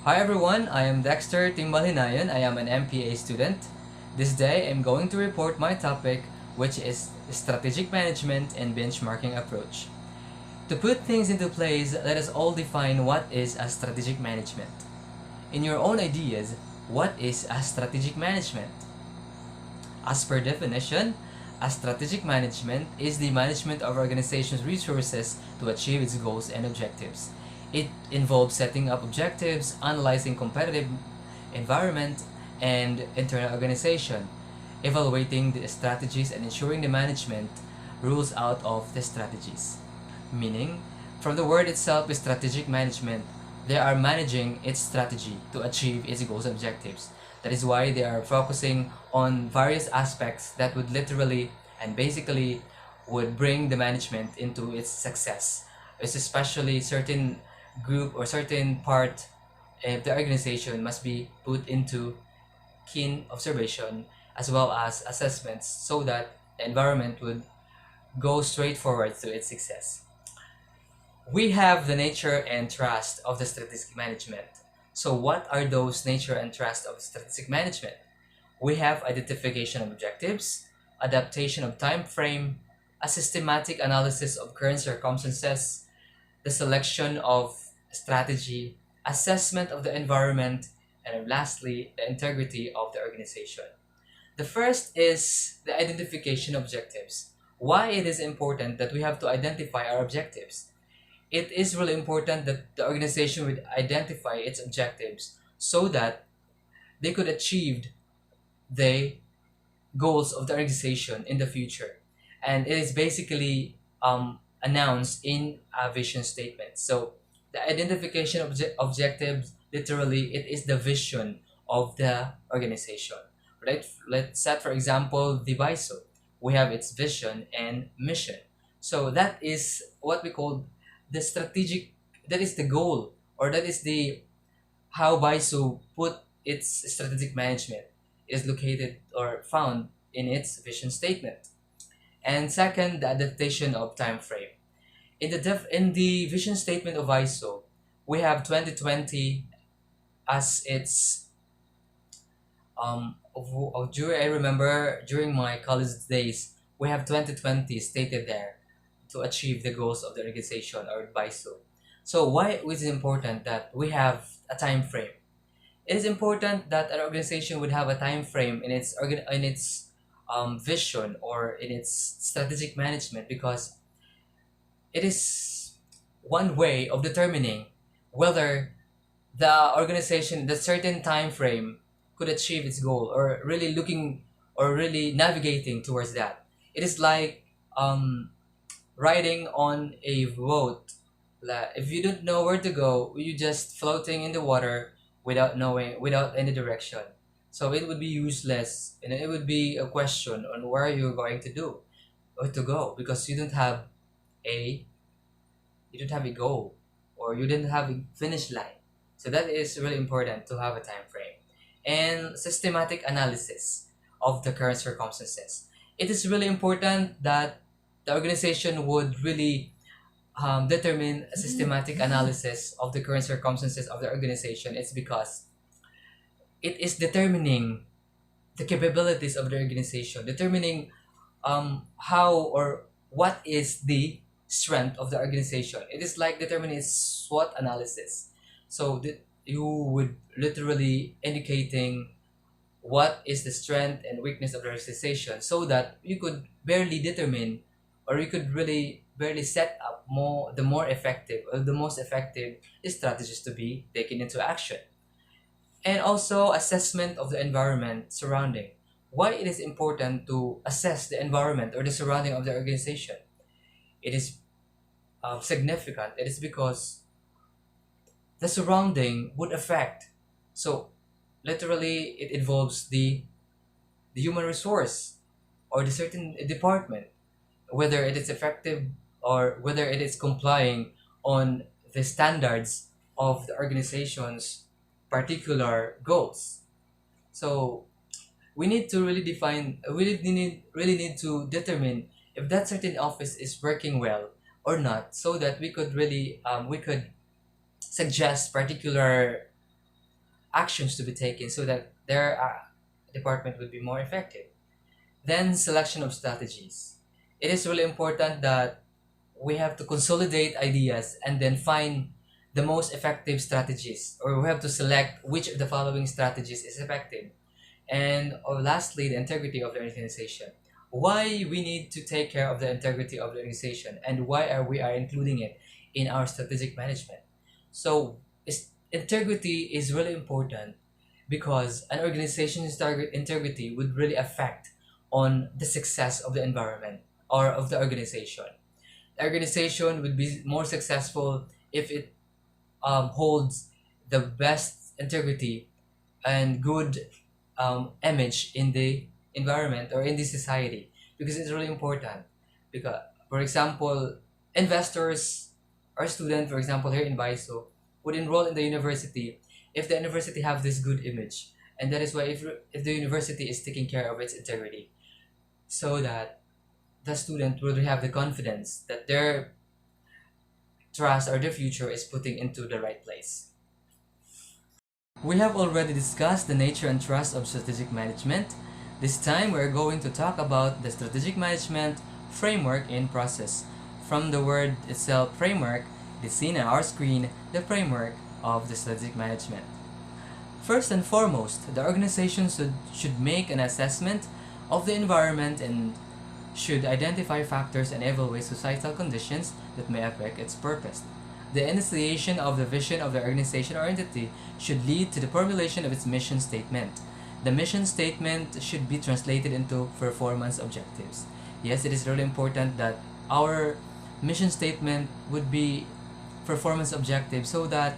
Hi everyone, I am Dexter Timbalhinayan. I am an MPA student. This day I'm going to report my topic, which is strategic management and benchmarking approach. To put things into place, let us all define what is a strategic management. In your own ideas, what is a strategic management? As per definition, a strategic management is the management of organization's resources to achieve its goals and objectives. It involves setting up objectives, analyzing competitive environment and internal organization, evaluating the strategies and ensuring the management rules out of the strategies. Meaning, from the word itself, strategic management, they are managing its strategy to achieve its goals and objectives. That is why they are focusing on various aspects that would literally and basically would bring the management into its success. It's especially certain group or certain part of the organization must be put into keen observation as well as assessments so that the environment would go straight forward to its success. We have the nature and trust of the strategic management. So what are those nature and trust of strategic management? We have identification of objectives, adaptation of time frame, a systematic analysis of current circumstances, the selection of strategy, assessment of the environment, and lastly, the integrity of the organization. The first is the identification of objectives. Why it is important that we have to identify our objectives? It is really important that the organization would identify its objectives so that they could achieve the goals of the organization in the future. And it is basically announced in a vision statement. So the identification of objectives, literally, it is the vision of the organization. Right? Let's set, for example, the BISO. We have its vision and mission. So that is what we call the strategic, that is the goal, or that is the how BISO put its strategic management is located or found in its vision statement. And second, the adaptation of time frame. In the vision statement of ISO, we have 2020 as its during I remember during my college days, we have 2020 stated there to achieve the goals of the organization or BISO. So why is it important that we have a time frame? It is important that an organization would have a time frame in its vision or in its strategic management because it is one way of determining whether the organization, the certain time frame, could achieve its goal or really looking or really navigating towards that. It is like riding on a boat. If you don't know where to go, you just floating in the water without any direction. So it would be useless and it would be a question on where you're going to do or to go because a you don't have a goal or you didn't have a finish line. So that is really important to have a time frame. And systematic analysis of the current circumstances. It is really important that the organization would really determine a systematic analysis of the current circumstances of the organization. It's because it is determining the capabilities of the organization, determining how or what is the strength of the organization. It is like determining its SWOT analysis. So that you would literally indicating what is the strength and weakness of the organization so that you could barely determine or you could really barely set up the more effective or the most effective strategies to be taken into action. And also assessment of the environment surrounding. Why it is important to assess the environment or the surrounding of the organization? It is significant. It is because the surrounding would affect. So literally, it involves the human resource or the certain department, whether it is effective or whether it is complying on the standards of the organization's particular goals. So we need to really define really need to determine if that certain office is working well or not so that we could really we could suggest particular actions to be taken so that their department would be more effective. Then selection of strategies. It is really important that we have to consolidate ideas and then find the most effective strategies, or we have to select which of the following strategies is effective. And or lastly, the integrity of the organization. Why we need to take care of the integrity of the organization, and why are we are including it in our strategic management. So integrity is really important because an organization's target integrity would really affect on the success of the environment or of the organization. The organization would be more successful if it holds the best integrity and good image in the environment or in the society, because it's really important. Because, for example, investors or students, for example, here in BISO, would enroll in the university if the university have this good image. And that is why if the university is taking care of its integrity, so that the student will have the confidence that their trust or their future is putting into the right place. We have already discussed the nature and trust of strategic management. This time we're going to talk about the strategic management framework in process. From the word itself, framework, it is seen on our screen the framework of the strategic management. First and foremost, the organization should make an assessment of the environment and should identify factors and evaluate societal conditions that may affect its purpose. The initiation of the vision of the organization or entity should lead to the formulation of its mission statement. The mission statement should be translated into performance objectives. Yes, it is really important that our mission statement would be performance objective so that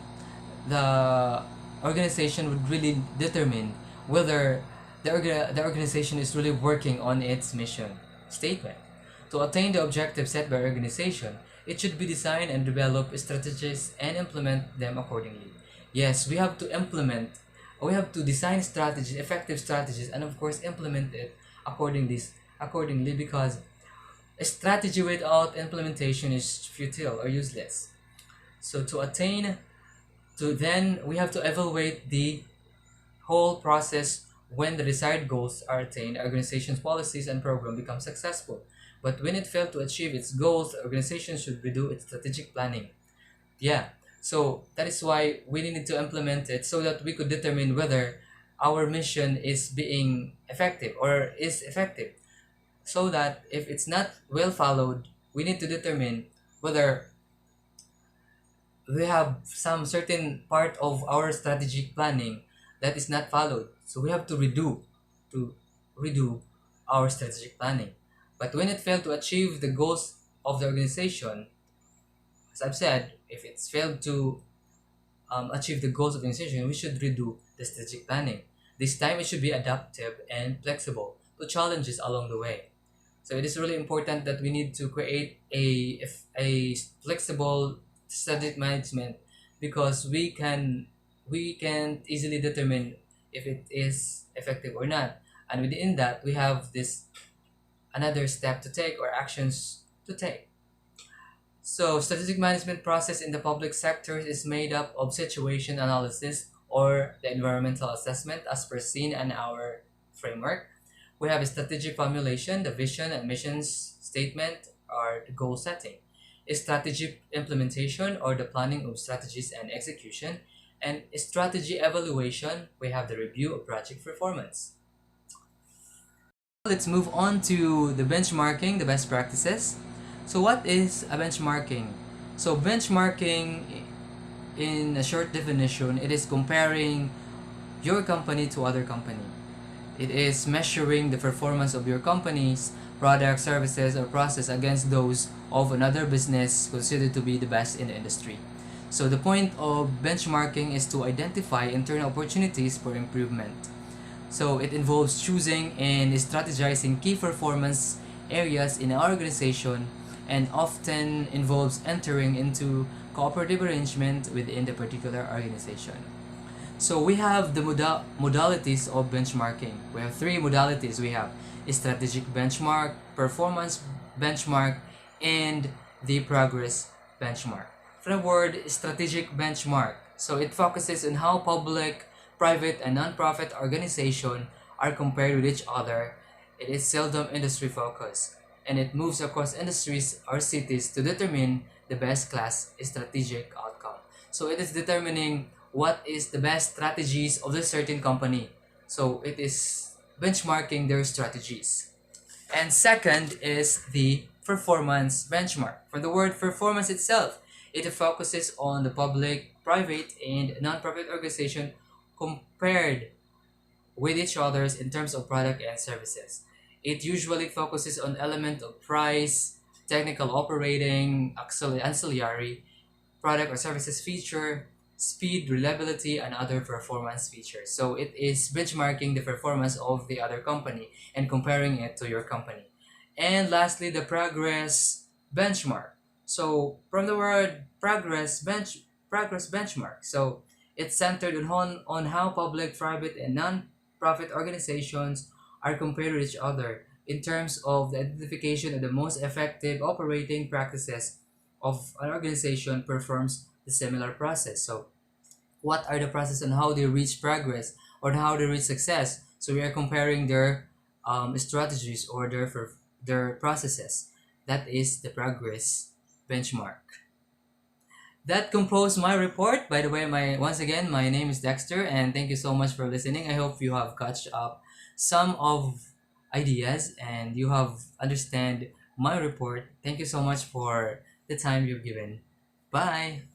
the organization would really determine whether the organization is really working on its mission statement. To attain the objectives set by organization, it should be designed and develop strategies and implement them accordingly. Yes, we have to design strategies, effective strategies, and of course implement it accordingly, because a strategy without implementation is futile or useless. So then we have to evaluate the whole process. When the desired goals are attained, organization's policies and program become successful. But when it failed to achieve its goals, the organization should redo its strategic planning. Yeah, so that is why we need to implement it so that we could determine whether our mission is being effective or is effective. So that if it's not well followed, we need to determine whether we have some certain part of our strategic planning that is not followed. So we have to redo our strategic planning. But when it failed to achieve the goals of the organization, as I've said, if it's failed to achieve the goals of the organization, we should redo the strategic planning. This time it should be adaptive and flexible to challenges along the way. So it is really important that we need to create a flexible strategic management, because we can easily determine if it is effective or not, and within that we have this another step to take or actions to take. So strategic management process in the public sector is made up of situation analysis or the environmental assessment as per seen in our framework. We have a strategic formulation, the vision and missions statement or the goal setting, a strategy implementation or the planning of strategies and execution, and a strategy evaluation, we have the review of project performance. Let's move on to the benchmarking, the best practices. So what is a benchmarking? So benchmarking, in a short definition, it is comparing your company to other company. It is measuring the performance of your company's products, services, or process against those of another business considered to be the best in the industry. So the point of benchmarking is to identify internal opportunities for improvement. So it involves choosing and strategizing key performance areas in our organization, and often involves entering into cooperative arrangement within the particular organization. So we have the modalities of benchmarking. We have three modalities. We have a strategic benchmark, performance benchmark, and the progress benchmark. For the word strategic benchmark, so it focuses on how public private and non-profit organization are compared with each other, it is seldom industry focused, and it moves across industries or cities to determine the best class strategic outcome. So it is determining what is the best strategies of the certain company. So it is benchmarking their strategies. And second is the performance benchmark. From the word performance itself, it focuses on the public, private, and non-profit organization compared with each others in terms of product and services. It usually focuses on element of price, technical operating, ancillary, product or services feature, speed, reliability, and other performance features. So it is benchmarking the performance of the other company and comparing it to your company. And lastly, the progress benchmark. So from the word progress benchmark. So it's centered on how public, private, and non-profit organizations are compared with each other in terms of the identification of the most effective operating practices of an organization performs the similar process. So what are the process and how they reach progress or how they reach success? So we are comparing their strategies or their processes. That is the progress benchmark. That composed my report. By the way, my once again, my name is Dexter, and thank you so much for listening. I hope you have catched up some of ideas and you have understand my report. Thank you so much for the time you've given. Bye.